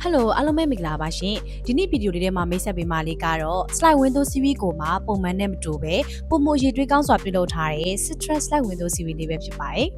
Hello အားလုံးပဲမင်္ဂလာပါရှင်ဒီနေ့ဗီဒီယိုလေးထဲမှာမိတ်ဆက်ပေးမလေးကတော့ slide window series ကိုမှပုံမှန်နဲ့မတူပဲပုံမရေတွေးကောင်းစွာပြုလုပ်ထားတဲ့ Citrus slide window series လေးပဲဖြစ်ပါတယ်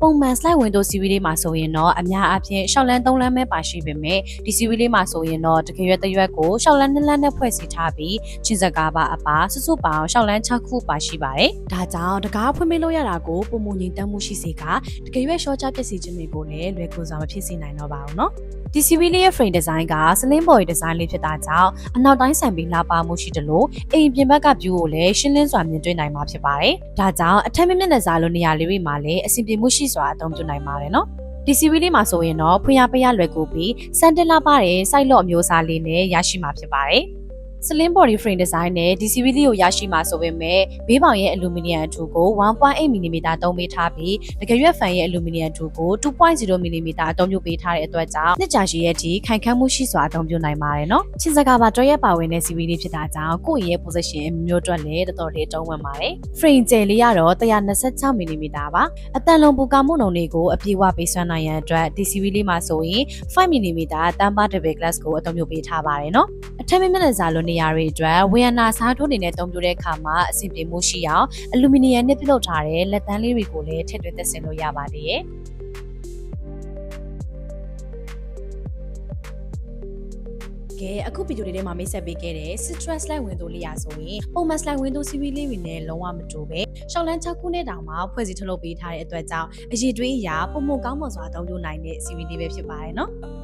ပုံမှန် slide window series လေးမှာဆိုရင်တော့အများအားဖြင့်6လမ်း3လမ်းပဲပါရှိပေမဲ့ဒီ series လေးမှာဆိုရင်တော့တကယ်ရွက်တစ်ရွက်ကို6လမ်း2လမ်းနဲ့ဖွဲ့စည်းထားပြီးချင်းစကားပါအပါစုစုပေါင်း6လမ်း6ခုပါရှိပါတယ်ဒါကြောင့်တကားဖွင့်ပေးလို့ရတာကိုပုံမငြိမ်တမ်းမှုရှိစေကတကယ်ရွက် short ချပစ္စည်းခြင်းတွေကိုလည်းလွယ်ကူစွာမဖြစ်စေနိုင်တော့ပါဘူးเนาะဒီ series လေးရဲ့ frame design က slim body design လေးဖြစ်တာကြောင့်အနောက်တိုင်းဆန်ပြီးလာပါမှုရှိတယ်လို့အိမ်ပြင်ဘက်က view ကိုလည်းရှင်းလင်းစွာမြင်တွေ့နိုင်မှာဖြစ်ပါတယ်။ဒါကြောင့်အထက်မြင့်မျက်နှာစာလိုနေရာလေးတွေမှာလည်းအဆင်ပြေမှုရှိစွာအသုံးပြုနိုင်ပါတယ်နော်။ဒီ series လေးမှာဆိုရင်တော့ဖွင့်ရပရလွယ်ကူပြီးစန်တက်လာပါတဲ့ site lock အမျိုးအစားလေးနဲ့ရရှိမှာဖြစ်ပါတယ်။ Slim body frame design နဲ့ဒီ series လေးကိုရရှိမှာဆိုပေမဲ့ဘေးပေါင်ရဲ့ aluminum အထူကို 1.8 mm သုံးပေးထားပြီးတကယ်ရွက်ဖန်ရဲ့ aluminum အထူကို 2.0 mm အသုံးပြုပေးထားတဲ့အတွက်ကြောင့်နှစ်ကြာရှည်ရဲ့အထိခိုင်ခန့်မှုရှိစွာအသုံးပြုနိုင်ပါတယ်နော်။ချင်းစကားပါတွဲရက်ပါဝင်တဲ့ series လေးဖြစ်တာကြောင့်ကိုယ့်ရဲ့ position အမျိုးအတွက်လည်းတော်တော်လေးတုံးဝင်ပါတယ်။ frame ကျယ်လေးကတော့126 mm ပါ။အတန်လုံးပူကာမှုနှုန်းတွေကိုအပြည့်အဝပေးစွမ်းနိုင်ရန်အတွက်ဒီ series လေးမှာဆိုရင်5 mm တမ်းပါ double glass ကိုအသုံးပြုပေးထားပါတယ်နော်။အထက်မြင့်မျက်နှာစာလိုနေရာတွေအတွက်ဝေယနာစားထိုးနေတဲ့တုံးပြတဲ့အခါမှာအဆင်ပြေမှုရှိအောင်အလူမီနီယံနဲ့ပြုလုပ်ထားတဲ့လက်သန်းလေးတွေကိုလည်းထည့်သွင်းသက်ဆင်လို့ရပါသေးတယ်။ကဲအခုဗီဒီယိုလေးထဲမှာမိတ်ဆက်ပေးခဲ့တဲ့ Citrus slide window လေးရာဆိုရင်ပုံမှန် slide window series လေးတွေနဲ့လုံးဝမတူပဲရှောက်လန်း6ခုနဲ့တောင်မှဖွဲ့စည်းထုတ်လုပ်ပေးထားတဲ့အတွက်ကြောင့်အရေးတွေးအရာပုံမကောင်းမွန်စွာအသုံးပြုနိုင်တဲ့ series လေးပဲဖြစ်ပါတယ်နော်။